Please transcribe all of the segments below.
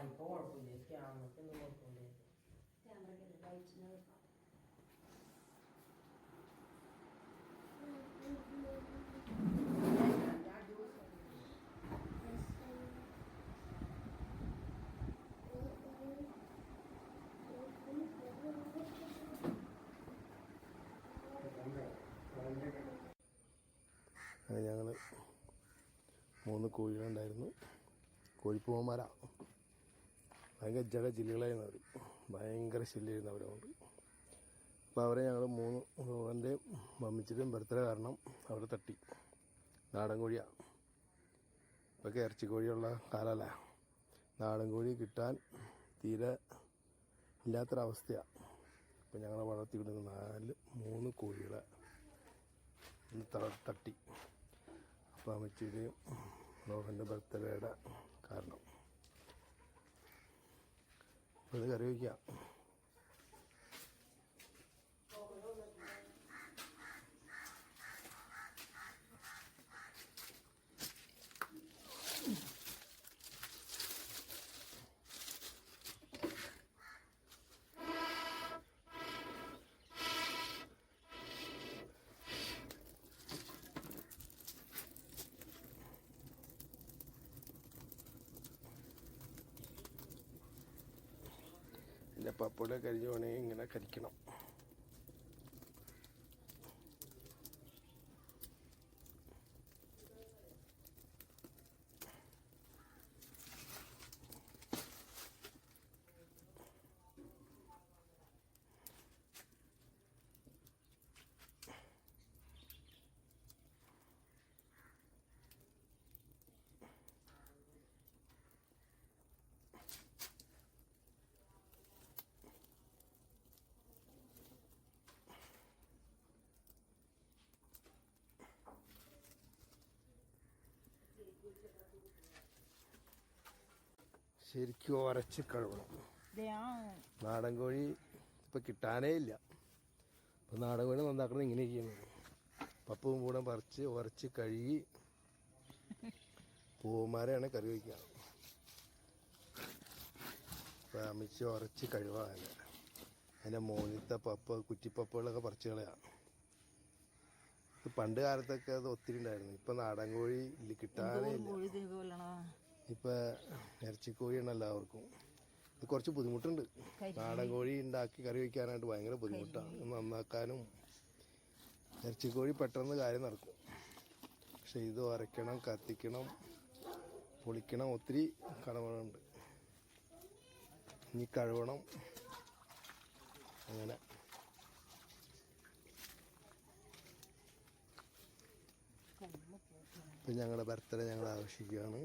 ഇപ്പൊ കുഴപ്പമില്ല, ക്യാമറയ്ക്കൊന്നും കുഴപ്പമില്ല. ക്യാമറയ്ക്ക് ലൈറ്റിന് അങ്ങനെ ഞങ്ങൾ 3 കോഴികളുണ്ടായിരുന്നു. കോഴിപ്പൂവന്മാരാ ഭയങ്കര ജില്ലകളായിരുന്നു അവർ, ഭയങ്കര ശല്യമായിരുന്നു അവരെ കൊണ്ട്. അപ്പോൾ അവരെ ഞങ്ങൾ 3 എൻ്റെ മമ്മിച്ചിട്ടും ബർത്ത്ഡേ കാരണം അവർ തട്ടി. നാടൻ കോഴിയാണ്, ഇപ്പൊക്കെ ഇറച്ചി കോഴിയുള്ള കാലമല്ല, നാടൻ കോഴി കിട്ടാൻ തീരെ ഇല്ലാത്തൊരവസ്ഥയാണ്. ഇപ്പം ഞങ്ങൾ വളർത്തിവിടുന്ന 3 കോഴികളെ തട്ടി. അപ്പോൾ അമ്മച്ചിയുടെയും ലോഹൻ്റെ ബർത്ത്ഡേയുടെ കാരണം. അപ്പോൾ ഇത് കറി വയ്ക്കാം. പിന്നെ പപ്പട കരിഞ്ഞു വേണമെങ്കിൽ ഇങ്ങനെ കരിക്കണം. ശരിക്കും ഉരച്ച് കഴുകണം. നാടൻ കോഴി ഇപ്പം കിട്ടാനേ ഇല്ല. അപ്പം നാടൻ കോഴി നന്നാക്കുന്നത് ഇങ്ങനെയൊക്കെയാണ്. പപ്പും കൂടെ പറിച്ച് ഉരച്ച് കഴുകി പൂവന്മാരെയാണ് കറി വയ്ക്കുക. അപ്പം അമിച്ച് ഉരച്ച് കഴുകാൻ അതിൻ്റെ മോനിത്തെ പപ്പ് കുറ്റിപ്പപ്പുകളൊക്കെ പറിച്ച് കളയാണ്. ഇത് പണ്ട് കാലത്തൊക്കെ അത് ഒത്തിരി ഉണ്ടായിരുന്നു. ഇപ്പം നാടൻ കോഴി കിട്ടാനേ ഇല്ല. ഇപ്പം ഇറച്ചിക്കോഴിയാണ് എല്ലാവർക്കും. ഇത് കുറച്ച് ബുദ്ധിമുട്ടുണ്ട്. നാടൻ കോഴി ഉണ്ടാക്കി കറി വയ്ക്കാനായിട്ട് ഭയങ്കര ബുദ്ധിമുട്ടാണ്. നന്നാക്കാനും ഇറച്ചിക്കോഴി പെട്ടെന്ന് കാര്യം നടക്കും. പക്ഷെ ഇത് ഉരയ്ക്കണം, കത്തിക്കണം, പൊളിക്കണം, ഒത്തിരി കടമകളുണ്ട്. ഇനി കഴുകണം. അങ്ങനെ ഇപ്പം ഞങ്ങളുടെ ബർത്ത്ഡേ ഞങ്ങൾ ആഘോഷിക്കുകയാണ്.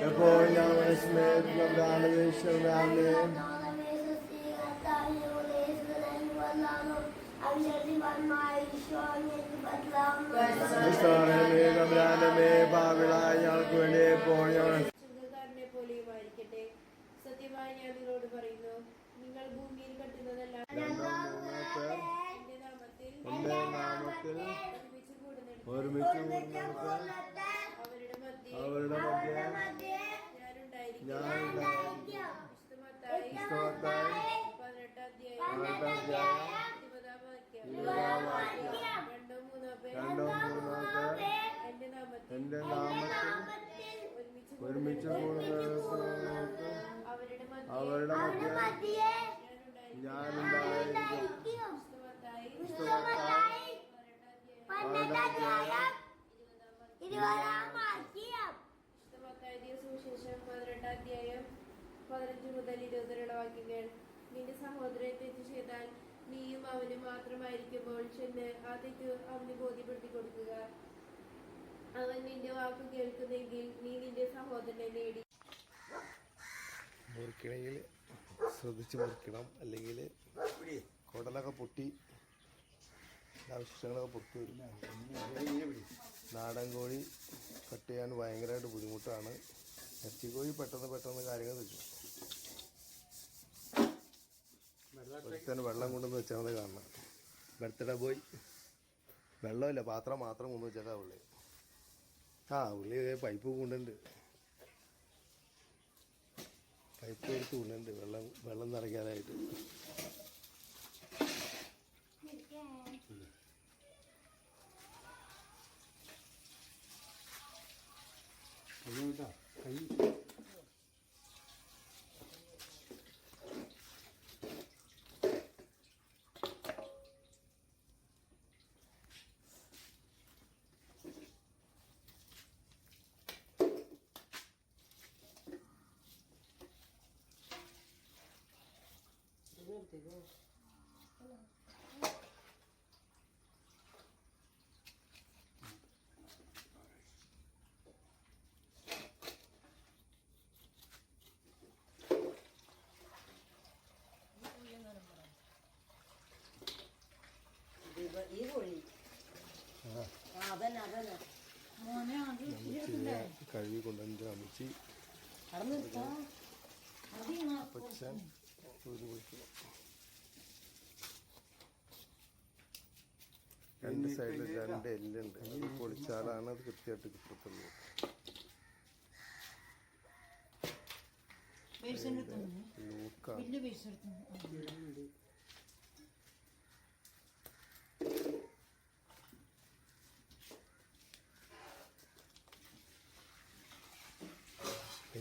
എപ്പോൾ ഞങ്ങളുടെ സത്യമായി ഞാൻ നിങ്ങളോട് പറയുന്നു, നിങ്ങൾ ഭൂമിയിൽ കെട്ടുന്നതെല്ലാം എന്റെ നാമത്തിൽ നാമത്തിൽ ഒരുമിച്ച് കൂടുന്നിടത്ത് ഒരുമിച്ച് കൂടുന്നിടത്ത് അവരുടെ മധ്യേ അവരുടെ മധ്യേ ഞാനുണ്ടായിരിക്കും. ഞാനുണ്ടായിരിക്കും. വിശുദ്ധ മത്തായി വിശുദ്ധ മത്തായി 18-ാം അധ്യായം 18-ാം അധ്യായം 20-ാം വാക്യം. 20-ാം വാക്യം. 2-3 പേർ രണ്ടോ മൂന്നോ പേർ എന്റെ നാമത്തിൽ എന്റെ നാമത്തിൽ ഒരുമിച്ച് കൂടുന്നിടത്ത് അവരുടെ മധ്യേ ഞാനുണ്ടായിരിക്കും. വിശുദ്ധ മത്തായി 18-ാം അധ്യായം 20-ാം വാക്യം. സുവിശേഷം 18-ാം അധ്യായം 15 മുതൽ 20 വരെയുള്ള വാക്യങ്ങൾ. നിന്റെ സഹോദരൻ തെറ്റ് ചെയ്താൽ നീയും അവനും മാത്രമായിരിക്കുമ്പോൾ ചെന്ന് ആ തെറ്റ് അവന് ബോധ്യപ്പെടുത്തി കൊടുക്കുക. അവൻ നിന്റെ വാക്ക് കേൾക്കുന്നെങ്കിൽ നീ നിന്റെ സഹോദരനെ നേടി. മുറിക്കണമെങ്കിൽ ശ്രദ്ധിച്ച് മുറിക്കണം, അല്ലെങ്കിൽ കുടലൊക്കെ പൊട്ടി അവശിഷ്ടങ്ങളൊക്കെ പുറത്തു വരും. നാടൻ കോഴി കട്ട് ചെയ്യാൻ ഭയങ്കരമായിട്ട് ബുദ്ധിമുട്ടാണ്. ഇറച്ചിക്കോഴി പെട്ടെന്ന് കാര്യങ്ങൾ വെച്ചു. ഒരുത്തന്നെ വെള്ളം കൊണ്ടുവന്ന് വെച്ചാൽ മതി കാണണം. ബർത്ത്ഡേ ബോയ് വെള്ളമില്ല, പാത്രം മാത്രം കൊണ്ടു വെച്ചേക്കാ ഉള്ളി. ഉള്ളി പൈപ്പ് കൊണ്ടുണ്ട്, പൈപ്പ് എടുത്ത് കൊണ്ടുണ്ട് വെള്ളം നിറയ്ക്കാനായിട്ട്. കൈ ഈ കോഴി അതന്നെ കഴുകി കൊണ്ടുവന്നിട്ട് അമിച്ച് പച്ചാൻ ഒരു പൊളിക്കണം. രണ്ട് സൈഡിൽ രണ്ട് എല്ലുണ്ട്, അത് പൊളിച്ചാലാണ് അത് കൃത്യമായിട്ട് കിട്ടത്തുള്ളൂ. ലൂക്കാണ്.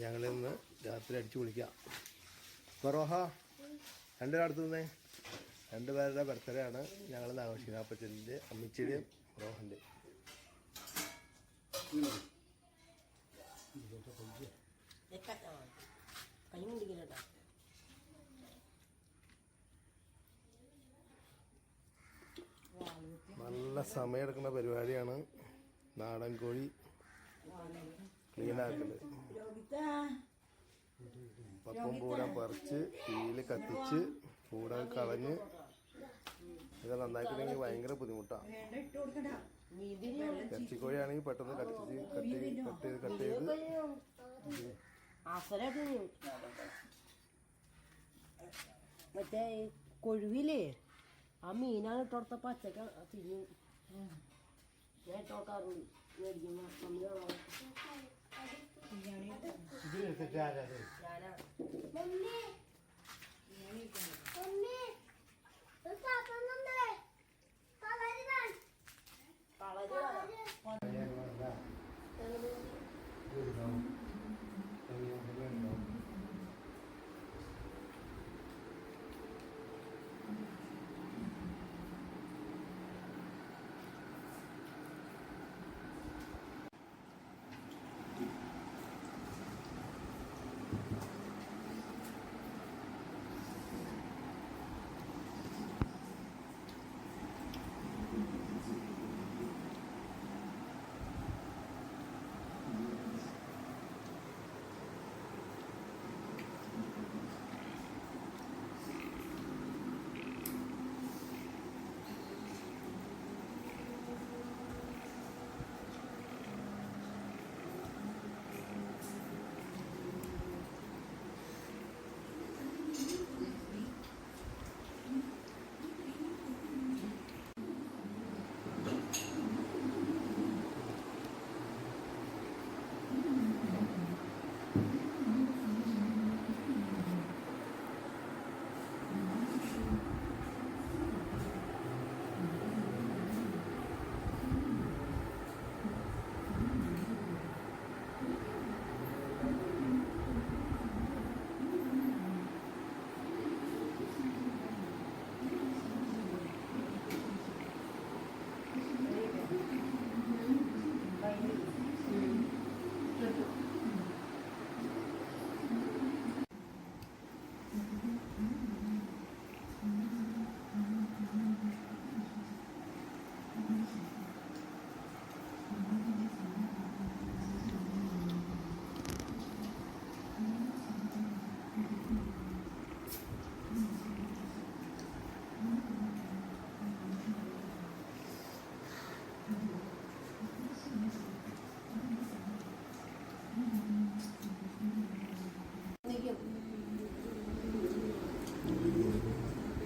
ഞങ്ങളിന്ന് രാത്രി അടിച്ചു പൊളിക്കാം. റോഹ രണ്ടുപേരടുത്ത് നിന്നേ, രണ്ടുപേരുടെ ബർത്ത്ഡേ ആണ് ഞങ്ങൾ ആഘോഷിക്കുന്നത്. അപ്പച്ചൻ്റെ, അമ്മച്ചിയുടെയും റോഹൻ്റെ. നല്ല സമയമെടുക്കുന്ന പരിപാടിയാണ് നാടൻ കോഴി ക്ലീനാക്കല്. പപ്പും പൂടം പറിച്ച് തീയിൽ കത്തിച്ച് പൂട കളഞ്ഞ് ഇത് നന്നാക്കിയില്ലെങ്കിൽ ഭയങ്കര ബുദ്ധിമുട്ടാണ്. ഇറച്ചിക്കോഴിയാണെങ്കിൽ പെട്ടെന്ന് കട്ട് ചെയ്ത് മറ്റേ കൊഴുവിലേ ആ മീനാണ് ഇട്ടോടത്ത പച്ചക്ക തിരിഞ്ഞു ഞാൻ ഇട്ടോക്കാറുണ്ട് മേടിക്കുമ്പോ.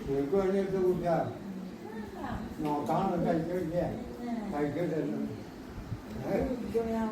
കേക്ക് വേണ്ടിയിട്ട് കുട്ടിയാ നോക്കാണ് കഴിക്കില്ലേ കഴിക്കില്ലല്ലോ ഞാൻ